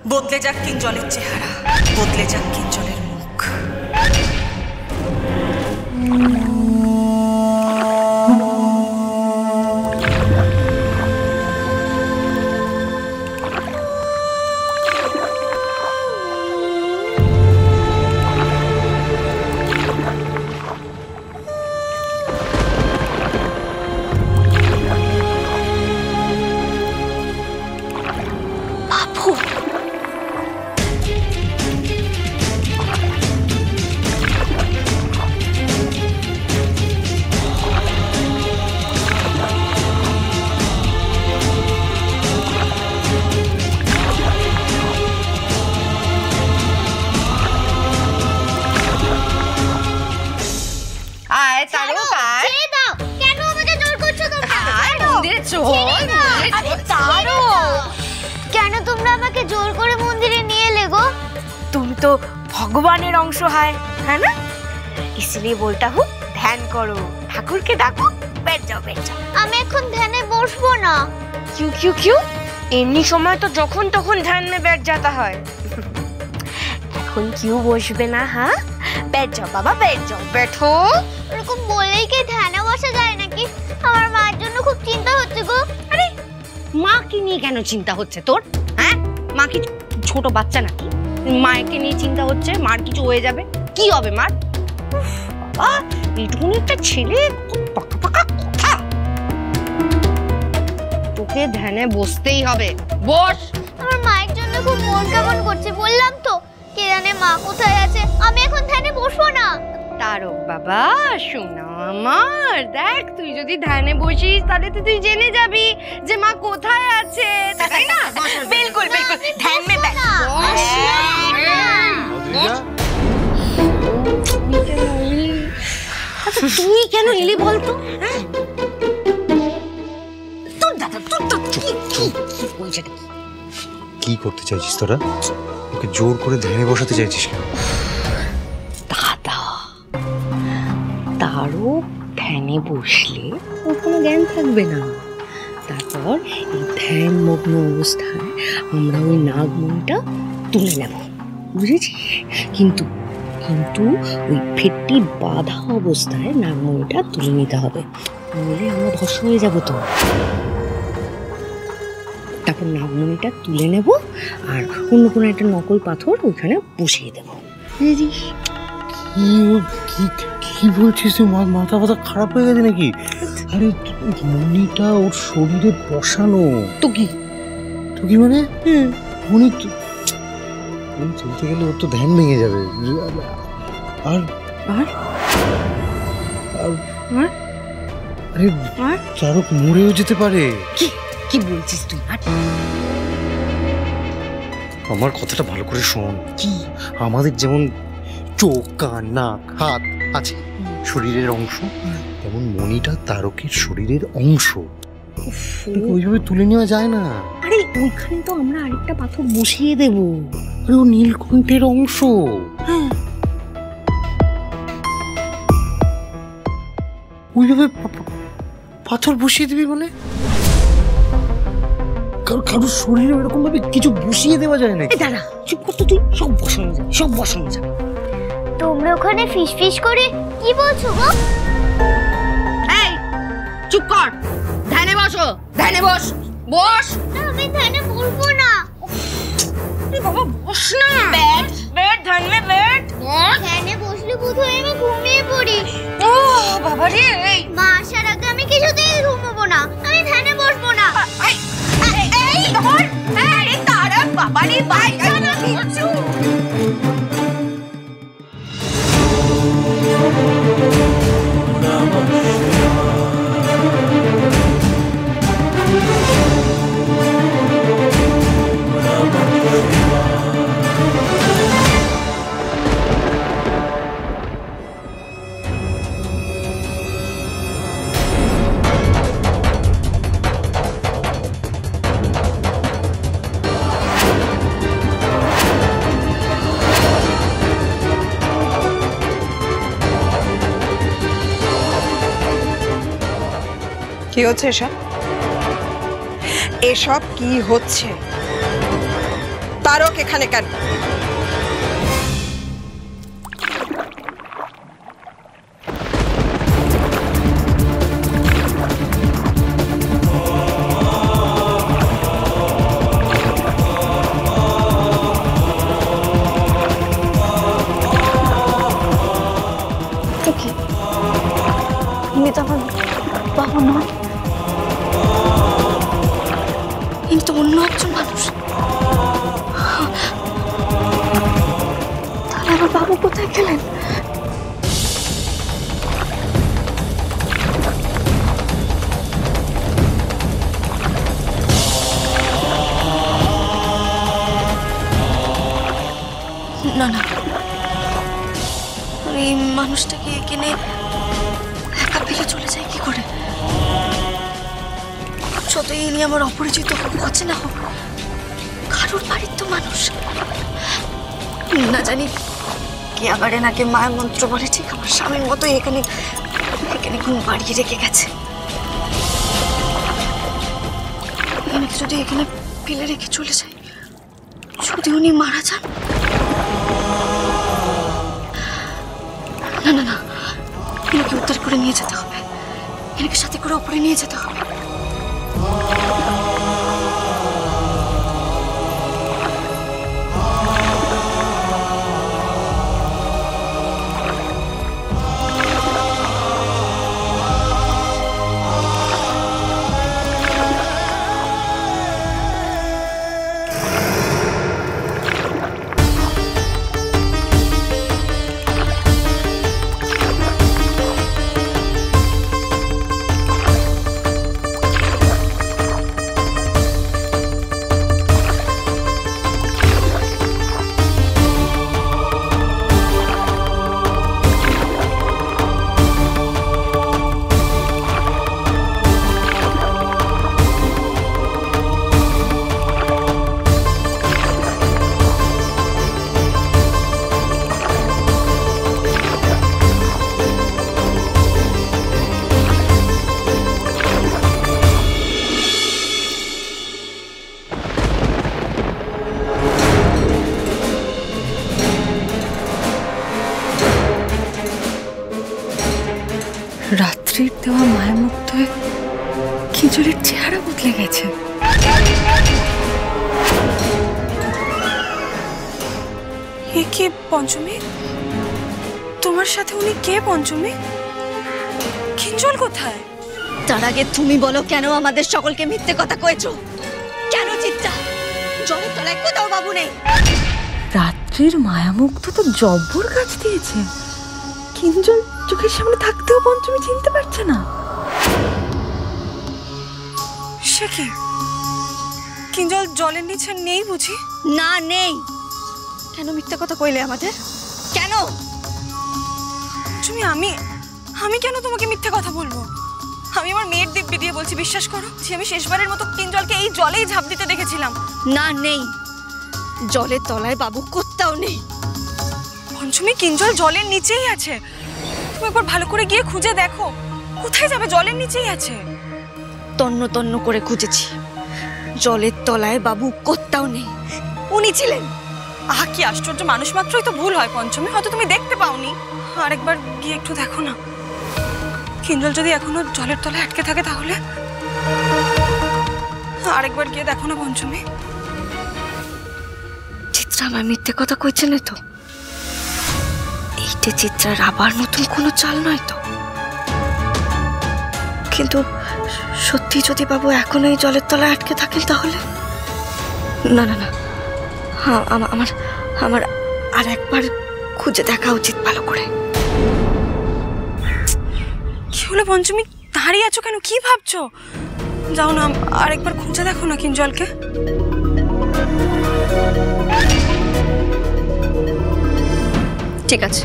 বদলে যাক কিঞ্জলের চেহারা, বদলে যাক কিঞ্জলের মুখ। কেন তোমরা আমাকে জোর করে মন্দিরে নিয়ে এলে গো? তুমি তো ভগবানের অংশ है ना, इसलिए बोलता हूँ ध्यान करो, ठाकुर के डाको, बैठ जाओ बैठ जाओ। আমি এখন ধ্যানে বসবো না। क्यों क्यों क्यों? এমনি সময় তো যখন তখন ধ্যান में बैठ जाता है। এখন क्यों বসবে না? হ্যাঁ, बैठ जाओ बाबा, बैठ जाओ, बैठो। এরকম বলেই কি ধ্যানে বসা যায় নাকি? আমার মার জন্য খুব চিন্তা হচ্ছে গো। আরে মাকে নিয়ে কেন চিন্তা হচ্ছে তোর? হ্যাঁ, মা কি ছোট বাচ্চা নাকি? মাকে নিয়ে চিন্তা হচ্ছে, মার কিছু হয়ে যাবে, কি হবে মার? বাবা, এইটুকুনি একটা ছেলে, পাকা পাকা কথা। তোকে ধ্যানে বসতেই হবে, বস। আমার মায়ের জন্য খুব মন কেমন করছে, বললাম তো। কে জানে মা কোথায় আছে। আমি এখন ধ্যানে বসবো না। তারক বাবা শোনা আমার, দেখ তুই যদি ধ্যানে বসিস তাহলে তো তুই জেনে যাবি যে মা কোথায় আছে, তাই না? बिल्कुल बिल्कुल ध्यान में बैठ। আচ্ছা তুই কেন এলি বলতো? তোর দাদা তোর কি করতে চাইছিস তোরা? ওকে জোর করে ধ্যানে বসাতে চাইছিস কেন? দাদা, তারও ধ্যানে বসলে ওর কোনো জ্ঞান থাকবে না। তারপর এই ধ্যান মগ্ন অবস্থায় আমরা ওই নাগমণিটা তুলে নেব, বুঝেছিস? কিন্তু কিন্তু ওই ফেটটি বাঁধা অবস্থায় নাগমণিটা তুলে নিতে হবে, নইলে আমরা ভস্ম হয়ে যাবো তো। তারপর নাগমণিটা তুলে নেব আর অন্য কোনো একটা নকল পাথর ওইখানে বসিয়ে দেবো, বুঝেছিস? কি বলছিস তুই? মাথা ফাথা খারাপ হয়ে গেছে নাকি? আরে মণিটা ওর শরীরে বসানো। তো কি মানে মণি চলতে গেলে ওর তো ধ্যান ভেঙে যাবে। আর আরে তারক মরেও যেতে পারে। কি বলছিস তুই? আমার কথাটা ভালো করে শোন। কি আমাদের যেমন চোখ, কান, নাক, হাত আছে শরীরের অংশ, তেমন মণিটা তারকের শরীরের অংশ। ওইভাবে তুলে নেওয়া যায় না। আরে ওইখানে তো আমরা আরেকটা পাথর বসিয়ে দেব। আরে ও নীলকণ্ঠের অংশ। হ্যাঁ, ওইভাবে পাথর বসিয়ে দিবি মানে? কারোর শরীরে এরকম ভাবে কিছু বসিয়ে দেওয়া যায় না। দাঁড়া, চুপ করতো তুই। সব বসানো যাবে, সব বসানো যাবে। তোমরা ওখানে ফিস ফিস করে কি বলছো গো? এই চুপ কর, ধ্যানে বসো, ধ্যানে বস, বস। আমি ধ্যানে বসবো না। বাবা বস না। बैठ बैठ ध्यान में बैठ। ধ্যানে বসলে বোধহয় আমি ঘুমিয়ে পড়ি। ও বাবা রে, মা আসার আগে আমি কিছুতেই ঘুমোবো না। আমি ধ্যানে বসবো না। এই ধর, এই তারক বাবা রে, বাইরে না কিছু। কি হচ্ছে এসব? এসব কি হচ্ছে? তারক এখানে কেন? ইনি তো আমার বাবা নয়, ইনি তো অন্য একজন মানুষ। তাহলে আমার বাবু কোথায় গেলেন? না না, এই মানুষটাকে এখানে একা ফেলে চলে যায় কি করে? যতই ইনি আমার অপরিচিত হোক, অচেনা হোক, কারোর বাড়ির তো মানুষ। না জানি কি আবার এনাকে মায়ের মন্ত্র বলে, ঠিক আমার স্বামীর মতোই এখানে এখানে ঘুম পাড়িয়ে রেখে গেছে। এনাকে যদি এখানে ফেলে রেখে চলে যায়, যদি উনি মারা যান। না না না, এনাকে উদ্ধার করে নিয়ে যেতে হবে, এনাকে সাথে করে ওপরে নিয়ে যেতে হবে। রাত্রির দেওয়া মায়ামুগ্ধ হয়ে খিচুড়ির চেহারা বদলে গেছে। এ কে পঞ্চমী? তোমার সাথে উনি কে পঞ্চমী? কিঞ্জল কোথায়? তার আগে তুমি বলো, কেন আমাদের সকলকে মিথ্যে কথা কয়েছো? কেন চিৎটা? জলের তলায় কোথাও বাবু নেই। রাত্রির মায়ামুগ্ধ তো জব্বর কাজ দিয়েছে। কিঞ্জল চোখের সামনে থাকতেও পঞ্চমী চিনতে পারছে না। সে কি, কিঞ্জল জলের নিচে নেই বুঝি? না নেই। কেন মিথ্যে কথা কইলে আমাদের? কেন? পঞ্চমী, আমি কেন তোমাকে মিথ্যে কথা বলবো? আমি আমার মেয়ের দিব্যি দিয়ে বলছি, বিশ্বাস করো যে আমি শেষবারের মতো কিঞ্জলকে এই জলেই ঝাঁপ দিতে দেখেছিলাম। না নেই, জলের তলায় বাবু কোথাও নেই। পঞ্চমী, কিঞ্জল জলের নিচেই আছে। তুমি একবার ভালো করে গিয়ে খুঁজে দেখো, কোথায় যাবে? জলের নিচেই আছে। তন্ন তন্ন করে খুঁজেছি, জলের তলায় বাবু কোথাও নেই। উনি ছিলেন। আহা, কি আশ্চর্য! মানুষ মাত্রই তো ভুল হয় পঞ্চমী, হয়তো তুমি দেখতে পাওনি। আরেকবার গিয়ে একটু দেখো না। কিঞ্জল যদি এখনো জলের তলায় আটকে থাকে তাহলে আরেকবার গিয়ে দেখো না পঞ্চমী। চিত্রা আমার মিথ্যে কথা কইছে না তো? এইটা চিত্রার আবার নতুন কোনো চাল নয় তো? কিন্তু সত্যি যদি বাবু এখনো এই জলের তলায় আটকে থাকেন তাহলে না না না, আমার আর একবার খুঁজে দেখা উচিত ভালো করে। কি হলো পঞ্চমী, দাঁড়িয়ে আছো কেন? কি ভাবছো? যাও না, আরেকবার খুঁজে দেখো না কিঞ্জলকে। ঠিক আছে।